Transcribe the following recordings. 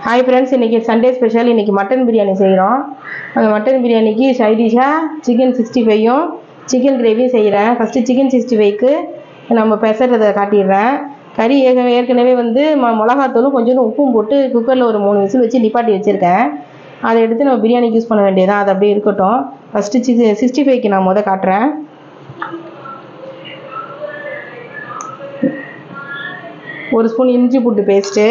Hi friends, இன்றைக்கி Sunday special. இன்றைக்கி mutton biryani செய்கிறோம். அந்த மட்டன் பிரியாணிக்கு சைடிஷாக சிக்கன் 65யும் சிக்கன் கிரேவியும் செய்கிறேன். ஃபஸ்ட்டு சிக்கன் 65க்கு நம்ம பெசறதை காட்டிடுறேன். கறி ஏற்கனவே மிளகாத்தூளும் கொஞ்சோண்டு உப்பும் போட்டு குக்கரில் ஒரு 3 விசில் வச்சு நிப்பாட்டி வச்சுருக்கேன். அதை எடுத்து நம்ம பிரியாணிக்கு யூஸ் பண்ண வேண்டியதான். அது அப்படியே இருக்கட்டும். ஃபஸ்ட்டு 65க்கு நான் காட்டுறேன். ஒரு ஸ்பூன் இஞ்சி பூண்டு பேஸ்ட்டு,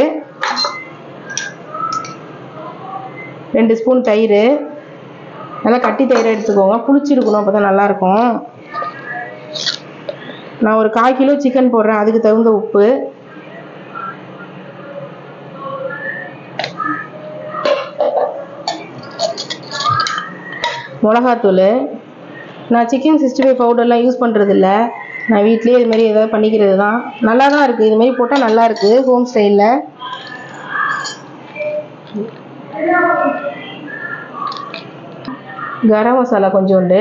2 ஸ்பூன் தயிர், நல்லா கட்டி தயிரை எடுத்துக்கோங்க. புளிச்சிருக்கணும், அப்போ தான் நல்லாயிருக்கும். நான் ஒரு 1/4 கிலோ சிக்கன் போடுறேன், அதுக்கு தகுந்த உப்பு. மிளகாத்தூள். நான் சிக்கன் 65 பவுடர்லாம் யூஸ் பண்ணுறதில்ல. நான் வீட்லேயே இதுமாரி ஏதாவது பண்ணிக்கிறது தான். நல்லா தான் இருக்குது, இதுமாரி போட்டால் நல்லா இருக்குது ஹோம் ஸ்டைலில். கரம் மசாலா கொஞ்சோண்டு,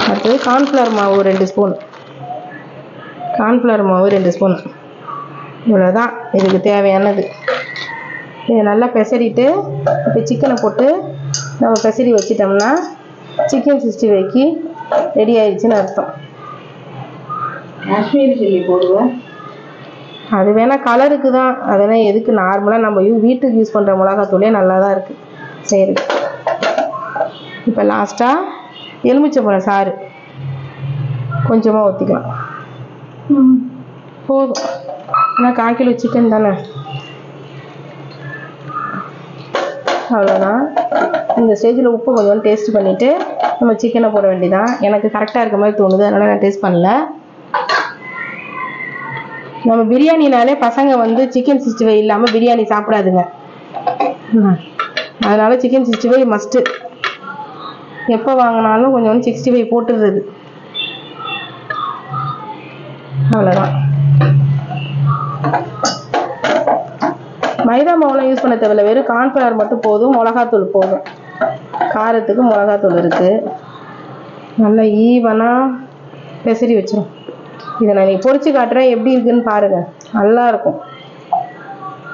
அடுத்தது கார்ன்ஃப்ளவர் மாவு 2 ஸ்பூன். கார்ன்ஃப்ளவர் மாவு 2 ஸ்பூன். இவ்வளோதான் இதுக்கு தேவையானது. இதை நல்லா பெசரிட்டு இப்போ சிக்கனை போட்டு நம்ம பெசரி வச்சிட்டோம்னா சிக்கன் 65க்கு ரெடி ஆயிடுச்சுன்னு அர்த்தம். காஷ்மீரி சில்லி போடுவேன், அது வேணால் கலருக்கு தான். அதெல்லாம் எதுக்கு, நார்மலாக நம்ம வீட்டுக்கு யூஸ் பண்ணுற மிளகாத்தூளே நல்லா தான் இருக்குது செய்கிறது. இப்போ லாஸ்ட்டாக எலுமிச்சம்பழம் சாறு கொஞ்சமாக ஊற்றிக்கலாம், போதும். ஆனால் 1/4 கிலோ சிக்கன் தானே, அவ்வளோதான். இந்த ஸ்டேஜில் உப்பு கொஞ்சம் டேஸ்ட் பண்ணிவிட்டு நம்ம சிக்கனை போட வேண்டியதான். எனக்கு கரெக்டாக இருக்க மாதிரி தோணுது, அதனால் நான் டேஸ்ட் பண்ணல. நம்ம பிரியாணினாலே பசங்க சிக்கன் 65 இல்லாமல் பிரியாணி சாப்பிடாதுங்க. அதனால் சிக்கன் 65 மஸ்ட்டு. எப்போ வாங்கினாலும் கொஞ்சம் 65 போட்டுடுறது, அவ்வளோதான். மைதா மாவுலாம் யூஸ் பண்ண தேவையில்ல, வெறும் கார்ன்ஃப்ளவர் மட்டும் போதும். மிளகாத்தூள் போதும், காரத்துக்கு மிளகாத்தூள் இருக்குது. நல்லா ஈவனாக பெசரி வச்சிடும். இதை நான் பொரிச்சு காட்டுறேன், எப்படி இருக்குன்னு பாருங்கள். நல்லாயிருக்கும்.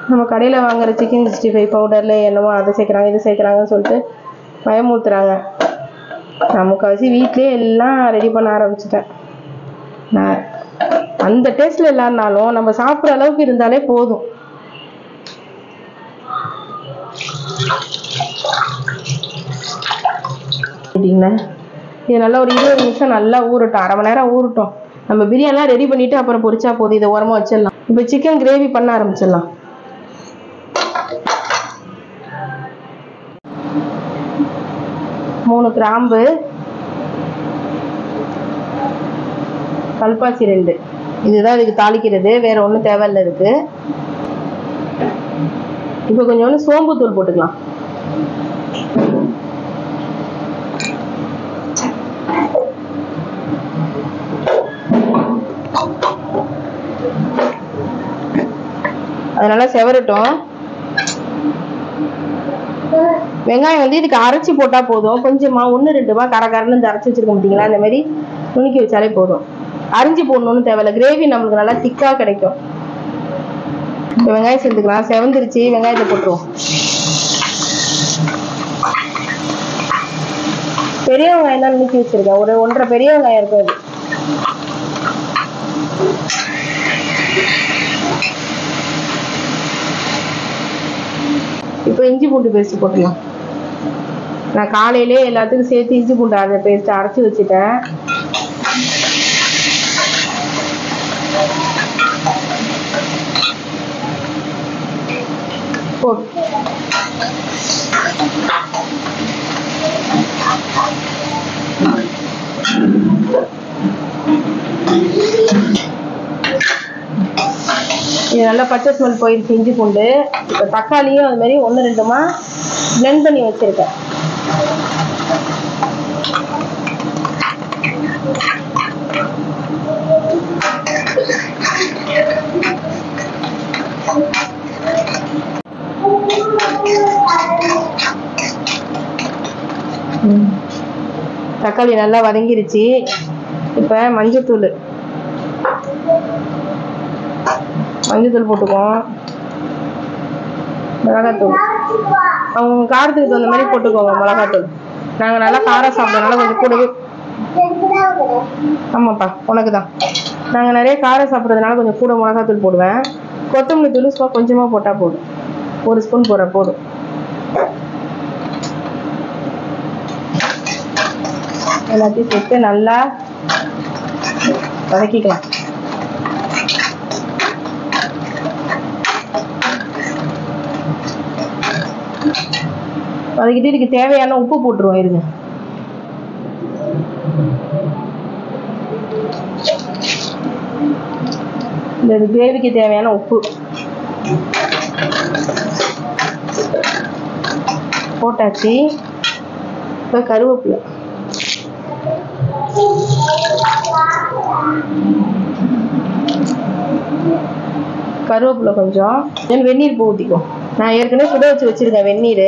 நம்ம கடையில் வாங்குகிற சிக்கன் 65 பவுடரில் என்னமோ அதை சேர்க்குறாங்க இது சேர்க்குறாங்கன்னு சொல்லிட்டு பயமுறுத்துறாங்க. நான் முக்கால்வாசி வீட்லேயே எல்லாம் ரெடி பண்ண ஆரம்பிச்சிட்டேன். நான் அந்த டேஸ்ட்டில் இல்லைனாலும் நம்ம சாப்பிட்ற அளவுக்கு இருந்தாலே போதும். இது நல்லா ஒரு 20 நிமிஷம் நல்லா ஊறட்டும், 1/2 மணி நேரம் ஊறட்டும். நம்ம பிரியாணிலாம் ரெடி பண்ணிவிட்டு அப்புறம் பொரிச்சா போதும். இதை ஓரமாக வச்சிடலாம். இப்போ சிக்கன் கிரேவி பண்ண ஆரம்பிச்சிடலாம். மூணு கிராம்பு, கல்பாசி 2, இதுதான் இதுக்கு தாளிக்கிறது, வேற ஒன்றும் தேவையில்லை இதுக்கு. இப்போ கொஞ்சோண்டு சோம்புத்தூள் போட்டுக்கலாம். அதனால செவரட்டும். வெங்காயம் இதுக்கு அரைச்சி போட்டால் போதும். கொஞ்சமா 1-2 கரகரன்னு அரைச்சி வச்சிருக்க மாட்டீங்களா, இந்த மாதிரி நுணுக்கி வச்சாலே போதும். அரிஞ்சு போடணும்னு தேவையில்ல, கிரேவி நம்மளுக்கு நல்லா திக்காக கிடைக்கும். இப்போ வெங்காயம் சேர்த்துக்கலாம். செவந்துருச்சு, வெங்காயத்தை போட்டுருவோம். பெரிய வெங்காயம் தான் நுணுக்கி வச்சிருக்கேன், ஒரு 1.5 பெரிய வெங்காயம் இருக்கும். இப்போ இஞ்சி பூண்டு பேஸ்ட் போட்டுக்கலாம். நான் காலையிலே எல்லாத்துக்கும் சேர்த்து இஞ்சி பூண்டு அந்த பேஸ்ட்டை அரைச்சி வச்சுட்டேன். இது நல்லா பச்சை ஸ்மெல் போயிடுச்சு இஞ்சி பூண்டு. இப்போ தக்காளியும் அது மாதிரி 1-2 பிளெண்ட் பண்ணி வச்சிருக்கேன். தக்காளி நல்லா வதங்கிருச்சு. இப்போ மஞ்சத்தூள் மஞ்சள் போட்டுக்குவோம், மிளகாத்தூள் அவங்க காரத்துக்கு தகுந்த மாதிரி போட்டுக்கோங்க. மிளகாத்தூள் நாங்கள் நல்லா காரம் சாப்பிட்றதுனால கொஞ்சம் கூடவே. ஆமாப்பா உனக்கு தான். நாங்கள் நிறைய காரம் சாப்பிட்றதுனால கொஞ்சம் கூட மிளகாத்தூள் போடுவேன். கொத்தமல்லி தூள் சும்மா கொஞ்சமாக போட்டால் போதும், 1 ஸ்பூன் போடுற போதும். எல்லாத்தையும் சேர்த்து நல்லா வதக்கிக்கலாம். வதக்கிட்டு இதுக்கு தேவையான உப்பு போட்டுருவோம். இருங்க, இந்த கிரேவிக்கு தேவையான உப்பு போட்டாச்சு. இப்போ கருவேப்பிலை, கருவேப்பிலை கொஞ்சம், வெந்நீர் இப்போ ஊற்றிக்கும். நான் ஏற்கனவே சுட வச்சு வச்சிருக்கேன் வெந்நீர்.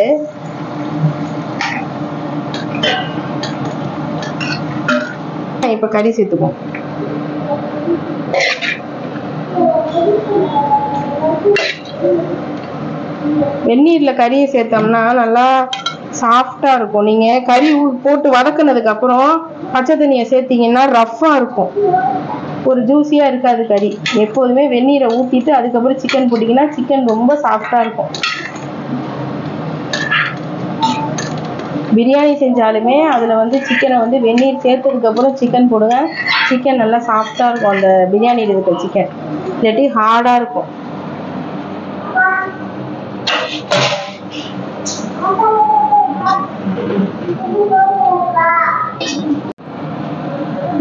இப்போ கறி சேர்த்துக்குவோம். வெந்நீரில் கறியை சேர்த்தோம்னா நல்லா சாஃப்டாக இருக்கும். நீங்கள் கறி போட்டு வதக்குனதுக்கு அப்புறம் பச்சை தண்ணியை சேர்த்தீங்கன்னா ரஃப்பாக இருக்கும், ஒரு ஜூஸியாக இருக்காது கறி. எப்போதுமே வெந்நீரை ஊற்றிட்டு அதுக்கப்புறம் சிக்கன் போட்டிங்கன்னா சிக்கன் ரொம்ப சாஃப்டாக இருக்கும். பிரியாணி செஞ்சாலுமே அதில் வந்து சிக்கனை வந்து வெந்நீர் சேர்த்ததுக்கப்புறம் சிக்கன் போடுங்க. சிக்கன் நல்லா சாஃப்டாக இருக்கும், அந்த பிரியாணியில் இருக்க சிக்கன். இல்லாட்டி ஹார்டாக இருக்கும்.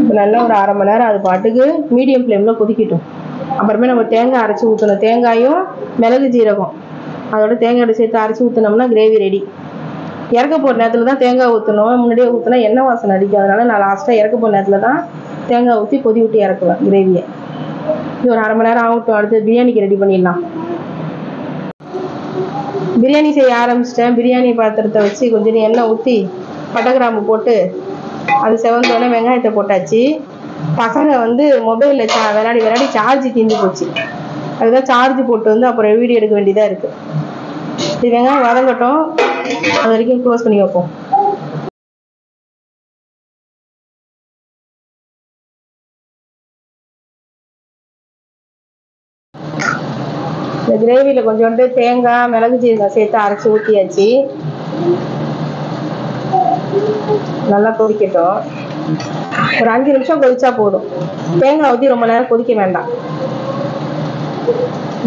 இப்போ நல்லா ஒரு 1/2 மணி நேரம் அது பாட்டுக்கு மீடியம் ஃப்ளேமில் கொதிக்கட்டும். அப்புறமே நம்ம தேங்காய் அரைச்சி ஊற்றணும். தேங்காயும் மிளகு ஜீரகம் அதோட தேங்காயோட சேர்த்து அரைச்சி ஊற்றினோம்னா கிரேவி ரெடி. இறக்க போகிற நேரத்தில் தான் தேங்காய் ஊற்றணும், முன்னாடியே ஊற்றினா எண்ணெய் வாசனை அடிக்கும். அதனால நான் லாஸ்ட்டாக இறக்க போகிற நேரத்தில் தான் தேங்காய் ஊற்றி கொதி விட்டு இறக்குவேன் கிரேவியை. இது ஒரு 1/2 மணி நேரம் ஆகட்டும். அடுத்து பிரியாணிக்கு ரெடி பண்ணிடலாம். பிரியாணி செய்ய ஆரம்பிச்சிட்டேன். பிரியாணி பாத்திரத்தை வச்சு கொஞ்சம் எண்ணெய் ஊற்றி பட்டை கிராம்பு போட்டு அது செவந்தோடனே வெங்காயத்தை போட்டாச்சு. பசங்க வந்து மொபைலில் விளையாடி சார்ஜ் தீர்ந்து போச்சு. அதுதான் சார்ஜ் போட்டு வந்து அப்புறம் வீடியோ எடுக்க வேண்டியதாக இருக்குது. இது வெங்காயம் வதங்கட்டும், அது வரைக்கும் க்ளோஸ் பண்ணி வைப்போம். இந்த கிரேவியில் கொஞ்சோண்டு தேங்காய் மிளகு ஜீரகம் சேர்த்து அரைச்சி ஊற்றியாச்சு. நல்லா கொதிக்கட்டும். ஒரு 5 நிமிஷம் கொதிச்சா போதும். தேங்காய் ஊற்றி ரொம்ப நேரம் கொதிக்க வேண்டாம்,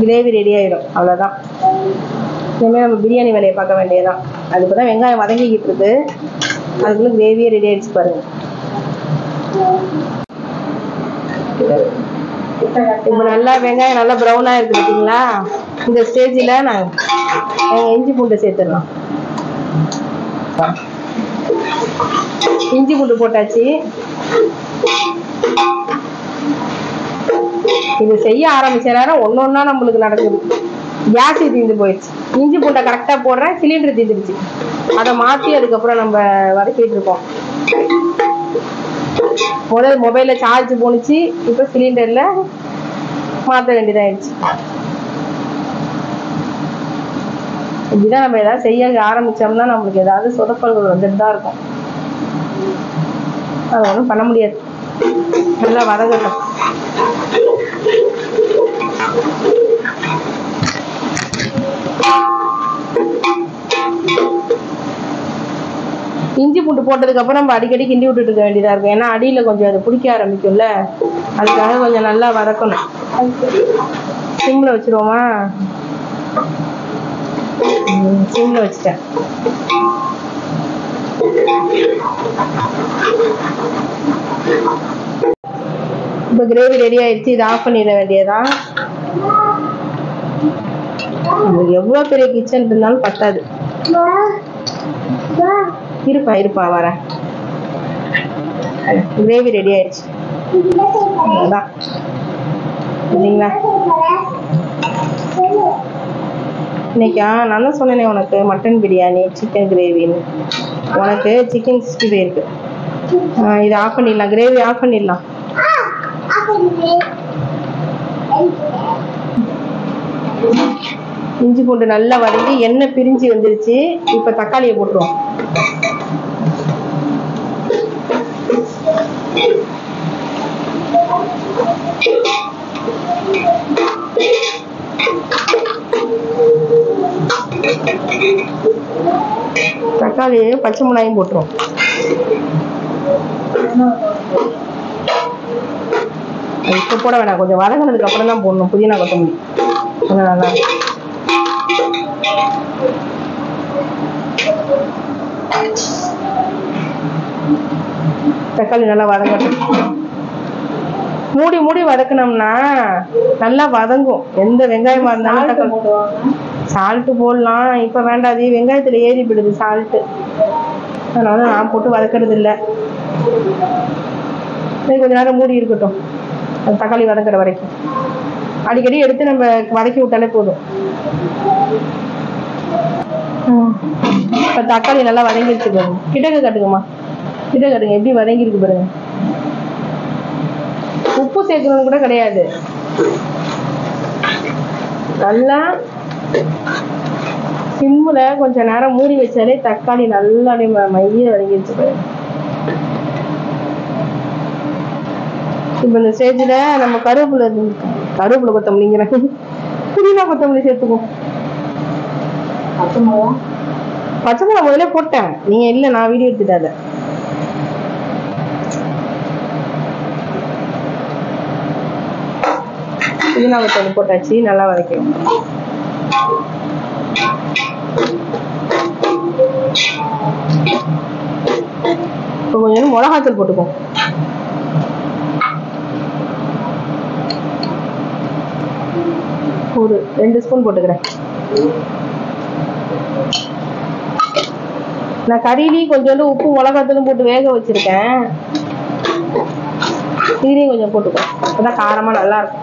கிரேவி ரெடி ஆயிடும். அவ்வளோதான். இனிமேல் நம்ம பிரியாணி வேலையை பார்க்க வேண்டியதுதான். அதுக்கு தான் வெங்காயம் வதங்கிக்கிட்டு இருக்கு, அதுக்குள்ள கிரேவியே ரெடி ஆயிடுச்சு பாருங்க. இப்போ நல்லா வெங்காயம் நல்லா ப்ரௌனாக இருக்குது பார்த்தீங்களா? இந்த ஸ்டேஜில் நாங்கள் இஞ்சி பூண்டை சேர்த்துடலாம். இஞ்சி பூண்டு போட்டாச்சு. இது செய்ய ஆரம்பிச்ச நேரம் ஒன்னொன்னா நம்மளுக்கு நடக்குது. கேஸ் தீர்ந்து போயிடுச்சு. இஞ்சி பூண்டை கரெக்டாக போடுறேன், சிலிண்டர் தீர்ந்துடுச்சு. அதை மாற்றி அதுக்கப்புறம் நம்ம வதக்கிட்டு இருக்கோம். முதல் மொபைலில் சார்ஜ் போணுச்சு, இப்போ சிலிண்டரில் மாற்ற வேண்டியதாகிடுச்சு. இப்படிதான் நம்ம ஏதாவது செய்ய ஆரம்பித்தோம்னா நம்மளுக்கு ஏதாவது சொதப்பல்கள் வந்துட்டு தான் இருக்கும். அது ஒன்றும் பண்ண முடியாது. நல்லா வதங்கட்டும். இஞ்சி பூண்டு போட்டதுக்கப்புறம் நம்ம அடிக்கடி கிண்டி விட்டுட்டு இருக்க வேண்டியதாக இருக்கும். ஏன்னா அடியில் கொஞ்சம் அது பிடிக்க ஆரம்பிக்கும்ல, அதுக்காக கொஞ்சம் நல்லா வதக்கணும். சிம்மில் வச்சுருவோமா? சிம்மில் வச்சுட்டேன். இப்போ கிரேவி ரெடி ஆயிடுச்சு. இது ஆஃப் பண்ணிட வேண்டியதான். உங்களுக்கு எவ்வளோ பெரிய கிச்சன் இருந்தாலும் பத்தாது. இருப்பா வரேன். கிரேவி ரெடி ஆயிடுச்சு. அதான் இல்லைங்களா? இன்னைக்கா நான் தான் சொன்னேனே உனக்கு மட்டன் பிரியாணி சிக்கன் கிரேவின்னு. உனக்கு சிக்கன் 65 இருக்கு. இது ஆஃப் பண்ணிடலாம், கிரேவி ஆஃப் பண்ணிடலாம். இஞ்சி பூண்டு நல்லா வதங்கி எண்ணெய் பிரிஞ்சு வந்துருச்சு. இப்போ தக்காளியை போட்டுருவோம். தக்காளியையும் பச்சை மிளகாயும் போட்டுருவோம். இப்போ போட வேணாம், கொஞ்சம் வதங்கினதுக்கு அப்புறம் தான் போடணும். புதினா கொத்தமல்லி கொஞ்சம் நல்லா தக்காளி நல்லா வதங்கட்டும். மூடி மூடி வதக்கணும்னா நல்லா வதங்கும். எந்த வெங்காயமா இருந்தாலும் தக்காளி சால்ட்டு போடலாம். இப்போ வேண்டாது, வெங்காயத்துல ஏறி போயிடுது சால்ட்டு. அதனால நான் போட்டு வதக்கிறது இல்லை. கொஞ்ச நேரம் மூடி இருக்கட்டும், அது தக்காளி வதக்கிற வரைக்கும். அடிக்கடி எடுத்து நம்ம வதக்கி விட்டாலே போதும். இப்போ தக்காளி நல்லா வதங்கிடுச்சு பாருங்க. கிட்டக்க காட்டுங்கம்மா, கிட்ட காட்டுங்க எப்படி வதங்கிருக்கு பாருங்க. உப்பு சேர்க்கணும் கூட கிடையாது. நல்லா சிம்முல கொஞ்ச நேரம் மூடி வச்சாலே தக்காளி நல்லா மைய வதங்கிடுச்சு பாருங்க. இப்ப இந்த ஸ்டேஜ்ல நம்ம கருவேப்பிலை கொத்தமல்லிங்கிற புதினா கொத்தமல்லி சேர்த்துக்குவோம். பச்சை மிளகா முதல்ல போட்டேன், நீங்க இல்ல, நான் வீடியோ எடுத்துட்டாத. புதினா கொத்தமல்லி போட்டாச்சு, நல்லா வதக்கணும். இப்போ கொஞ்சம் மிளகாத்தூள் போட்டுக்கோ. ஒரு 2 ஸ்பூன் போட்டுக்கிறேன். நான் கறியிலையும் கொஞ்சோண்டு உப்பு மிளகாத்தூளும் போட்டு வேக வச்சிருக்கேன். இதையும் கொஞ்சம் போட்டுக்கோ, அப்பதான் காரமா நல்லா இருக்கும்.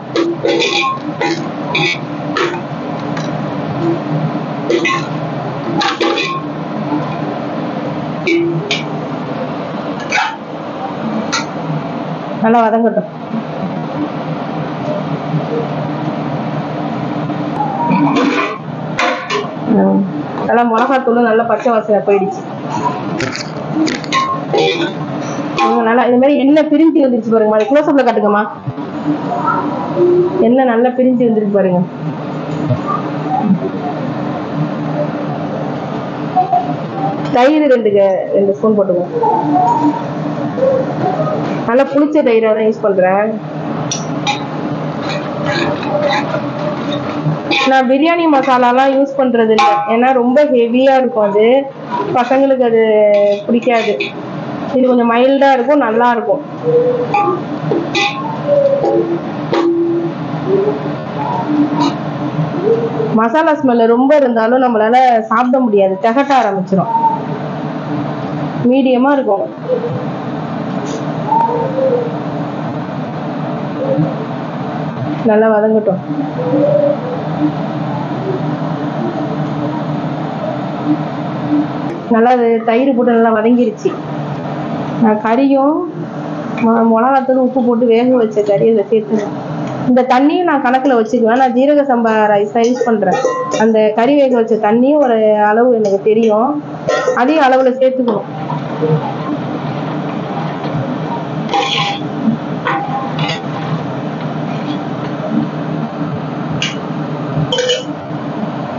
நல்லா வதங்கட்டும். நல்லா மிளகாத்தூளும் நல்லா பச்சை வாசனை போயிடுச்சு. நல்லா இந்த மாதிரி எண்ணெய் பிரிஞ்சு வந்துருச்சு பாருங்க. அது க்ளோஸ்அப்ல காட்டுங்கம்மா. எண்ணெய் நல்லா பிரிஞ்சு வந்துருக்கு பாருங்க. தயிர் 2 ஸ்பூன் போட்டுக்கோங்க. நல்லா புளிச்ச தயிராக தான் யூஸ் பண்றேன். நான் பிரியாணி மசாலாலாம் யூஸ் பண்றது இல்லை, ஏன்னா ரொம்ப ஹெவியா இருக்கும். அது பசங்களுக்கு அது பிடிக்காது. இது கொஞ்சம் மைல்டா இருக்கும், நல்லா இருக்கும். மசாலா ஸ்மெல் ரொம்ப இருந்தாலும் நம்மளால சாப்பிட முடியாது, திகட்ட ஆரம்பிச்சிடும். மீடியமா இருக்கும். நல்லா வதங்கட்டும். நல்லா தயிர் போட்டு நல்லா வதங்கிருச்சு. நான் கறியும் மிளகாத்தூள் உப்பு போட்டு வேக வச்ச கறி இதில் சேர்த்துருவேன். இந்த தண்ணியும் நான் கணக்கில் வச்சுக்குவேன். நான் ஜீரக சம்பா ரைஸாக யூஸ் பண்ணுறேன். அந்த கறி வேக வச்ச தண்ணியும் ஒரு அளவு எனக்கு தெரியும், அதையும் அளவில் சேர்த்துக்கணும்.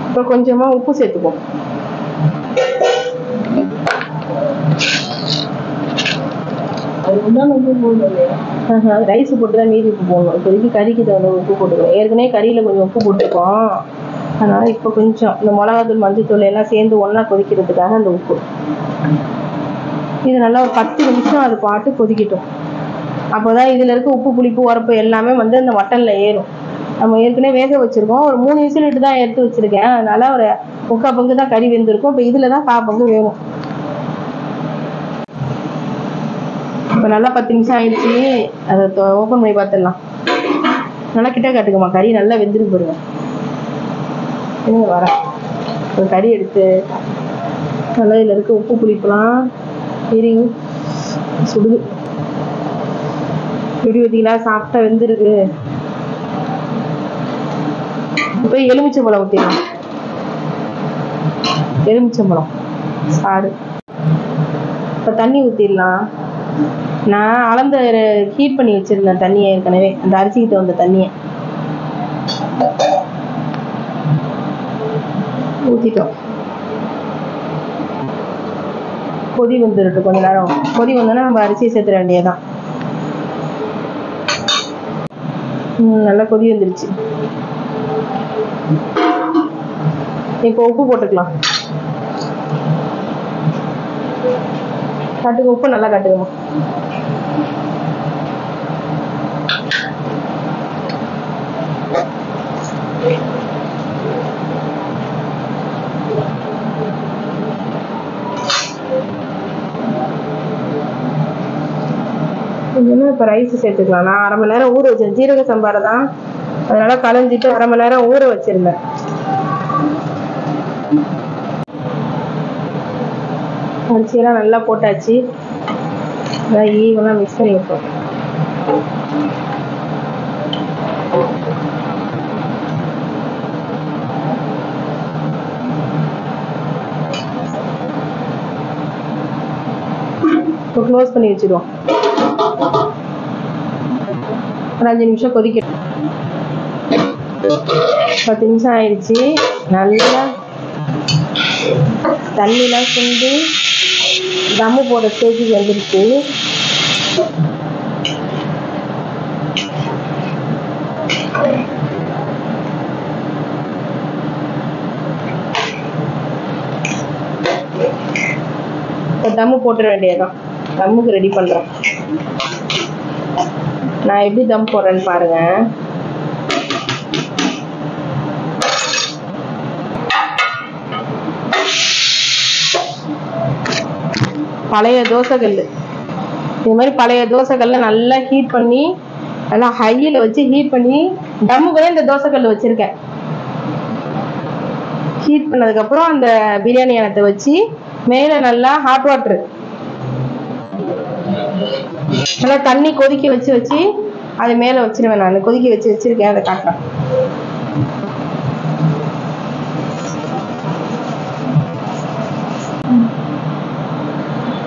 இப்போ கொஞ்சமாக உப்பு சேர்த்துப்போம். ரைஸ் போட்டு தான் மீதி உப்பு போடணும். இப்போதைக்கு கறிக்கு தகுந்த உப்பு போட்டுக்கணும். ஏற்கனவே கறியில் கொஞ்சம் உப்பு போட்டுருக்கோம், அதனால இப்போ கொஞ்சம் இந்த மிளகாத்தூள் மஞ்சத்தூள் எல்லாம் சேர்ந்து ஒன்றா கொதிக்கிறதுக்காக அந்த உப்பு. இது நல்லா ஒரு 10 நிமிஷம் அது பாட்டு கொதிக்கட்டும். அப்போதான் இதில் இருக்க உப்பு புளிப்பு உரப்பு எல்லாமே வந்து அந்த மட்டனில் ஏறும். நம்ம ஏற்கனவே வேக வச்சுருக்கோம், ஒரு 3 விசிலிட்டு தான் எடுத்து வச்சுருக்கேன். அதனால ஒரு 3/4 பங்கு தான் கறி வெந்திருக்கும். இப்போ இதில் தான் 1/4 பங்கு வேகும். இப்போ நல்லா 10 நிமிஷம் ஆயிடுச்சு. அதை ஓப்பன் பண்ணி பார்த்துடலாம். நல்லா கிட்ட காட்டுக்குமா, கறி நல்லா வெந்திருக்கு பாருங்க. வரேன், ஒரு கறி எடுத்து நல்லா இதில் இருக்க உப்பு புளிப்பெலாம் சரி சுடுது. எப்படி பார்த்தீங்களா, சாப்பிட்டா வெந்திருக்கு. இப்போ எலுமிச்சம்பழம் ஊற்றிடலாம். எலுமிச்சம்பழம் சாறு. இப்போ தண்ணி ஊற்றிடலாம். நான் அளந்த ஹீட் பண்ணி வச்சிருந்தேன் தண்ணியை ஏற்கனவே, அந்த அரிசிக்கு தகுந்த தண்ணியை ஊற்றிட்டோம். கொதி வந்துட்டு கொஞ்ச நேரம். கொதி வந்தோன்னா நம்ம அரிசியை சேர்த்துட வேண்டியதான். நல்லா கொதி வந்துருச்சு. இப்போ உப்பு போட்டுக்கலாம். காட்டுங்க, உப்பு நல்லா காட்டுங்கம்மா. இப்போ ரைஸ் சேர்த்துக்கலாம். நான் அரை மணி நேரம் ஊற வச்சேன். ஜீரக சம்பாரை தான், அதனால களைஞ்சிட்டு அரை மணி நேரம் ஊற வச்சிருந்தேன். அரிசியெல்லாம் நல்லா போட்டாச்சு. ஈவெல்லாம் மிக்ஸ் பண்ணி வைப்போம். இப்போ க்ளோஸ் பண்ணி வச்சிடுவோம். ஒரு 5 நிமிஷம் கொதிக்கட்டும். 10 நிமிஷம் ஆயிடுச்சு. நல்லா தண்ணிலாம் சுண்டி தம்மு போட ஸ்டேஜுக்கு வந்துடுச்சு. இப்போ தம்மு போட்டுற வேண்டியதுதான். தம்முக்கு ரெடி பண்ணுறேன். நான் எப்படி தம் போடுறேன்னு பாருங்க. பழைய தோசைக்கல், இது மாதிரி பழைய தோசைக்கல்ல நல்லா ஹீட் பண்ணி, நல்லா ஹையில் வச்சு ஹீட் பண்ணி, தம்முக்கு இந்த தோசைக்கல் வச்சிருக்கேன். ஹீட் பண்ணதுக்கப்புறம் அந்த பிரியாணி எண்ணத்தை வச்சு மேலே நல்லா ஹாட் வாட்டர், நல்லா தண்ணி கொதிக்க வச்சு அது மேலே வச்சிருவேன். நான் கொதிக்க வச்சிருக்கேன். அதை காட்டுறேன்.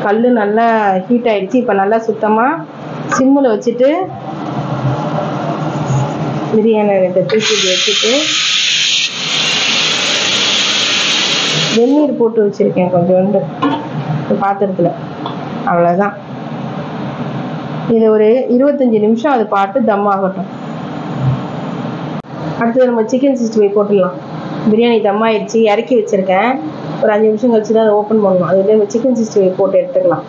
கல் நல்லா ஹீட் ஆயிடுச்சு. இப்போ நல்லா சுத்தமாக சிம்மில் வச்சுட்டு பிரியாணி தூக்கி வச்சுட்டு வெந்நீர் போட்டு வச்சுருக்கேன் கொஞ்சோண்டு பாத்திரத்தில். அவ்வளோதான். இது ஒரு 25 நிமிஷம் அது பாட்டு தம் ஆகட்டும். அடுத்தது நம்ம சிக்கன் 65 போட்டுடலாம். பிரியாணி தம் ஆயிடுச்சு, இறக்கி வச்சுருக்கேன். ஒரு 5 நிமிஷம் கழிச்சு தான் அதை ஓப்பன் பண்ணணும். அதுலேயே நம்ம சிக்கன் 65 போட்டு எடுத்துக்கலாம்.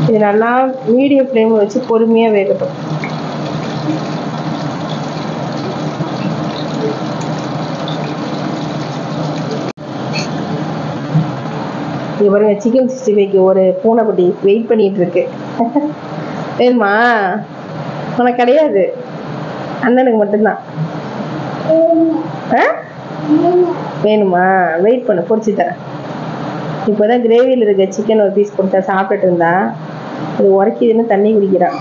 இது நல்லா மீடியம் ஃப்ளேமில் வச்சு பொறுமையாக வேகட்டும். இது பாருங்க, சிக்கன் 65க்கு ஒரு பூனைக்குட்டி வெயிட் பண்ணிட்டு இருக்கு. வேணுமா? உனக்கு கிடையாது, அண்ணனுக்கு மட்டும்தான். வேணுமா? வெயிட் பண்ண, பொரிச்சு தரேன். இப்போதான் கிரேவியில் இருக்க சிக்கன் ஒரு பீஸ் கொடுத்தா சாப்பிட்டுட்டு இருந்தா, அது உரைக்கிதுன்னு தண்ணி குடிக்கிறான்.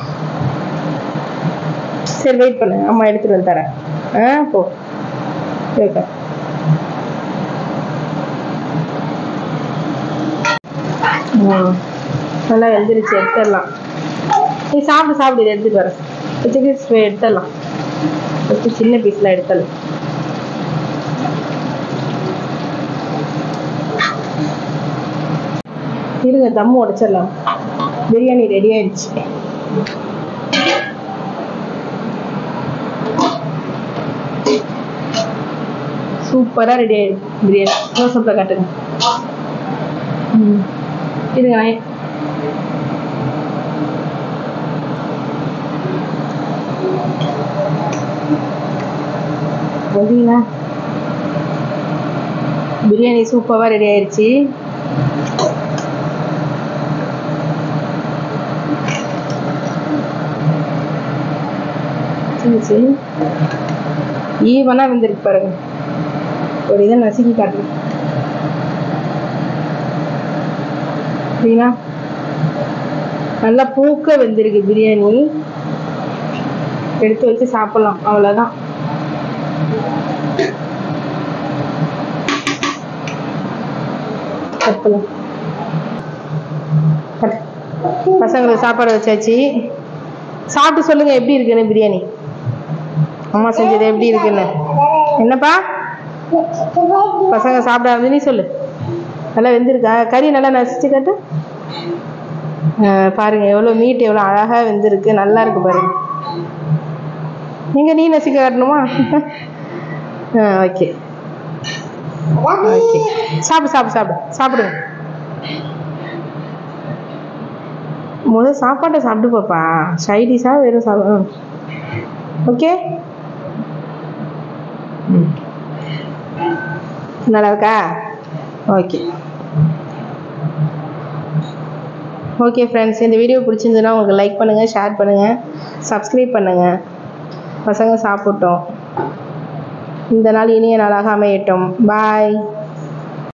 சரி வெயிட் பண்ணு, அம்மா எடுத்துட்டு வந்து தரேன். போ கேட்க. நல்லா எழுந்திரிச்சு எடுத்துடலாம். நீ சாப்பிடு, இதை எடுத்துட்டு வரேன். சிக்கன் எடுத்துடலாம். ஃபஸ்ட்டு சின்ன பீஸ்லாம் எடுத்துடலாம். இருங்க, தம்மு உடைச்சிடலாம். பிரியாணி ரெடி ஆயிடுச்சு. சூப்பரா ரெடி ஆயிடுச்சு பிரியாணி. க்ளோஸ்அப்ல காட்டுங்க. இருங்க, பிரியாணி சூப்பரா ரெடி ஆயிடுச்சு. மசிஞ்சிச்சு, ஈவனாக வெந்திருக்கு பாருங்க. ஒரு இதை நசுக்கி காட்டுறேன் அப்படின்னா, நல்லா பூக்க வெந்திருக்கு பிரியாணி. எடுத்து வச்சு சாப்பிடலாம், அவ்வளோதான். பசங்களுக்கு சாப்பாடு வச்சாச்சு. சாப்பிட்டு சொல்லுங்க எப்படி இருக்குன்னு பிரியாணி. அம்மா செஞ்சது எப்படி இருக்குன்னு. என்னப்பா பசங்க சாப்பிடாது நீ சொல்லு. நல்லா வெந்திருக்கா? கறி நல்லா நசிச்சு காட்டு. பாருங்க எவ்வளோ மீட் எவ்வளோ அழகாக வெந்திருக்கு, நல்லா இருக்கு பாருங்க. நீ நசிக்க காட்டணுமா? ஓகே ஓகே, சாப்பிடுங்க. முதல் சாப்பாட்டை சாப்பிட்டு பாப்பா, சைடிஷா வெறும் சாப்பிடு. ஓகே, நல்லா இருக்கா? ஓகே ஓகே ஃப்ரெண்ட்ஸ், இந்த வீடியோ பிடிச்சிருந்துன்னா உங்களுக்கு லைக் பண்ணுங்கள், ஷேர் பண்ணுங்கள், சப்ஸ்கிரைப் பண்ணுங்கள். பசங்க சாப்பிட்டோம். இந்த நாள் இனிய நாளாக அமையட்டும். பாய்.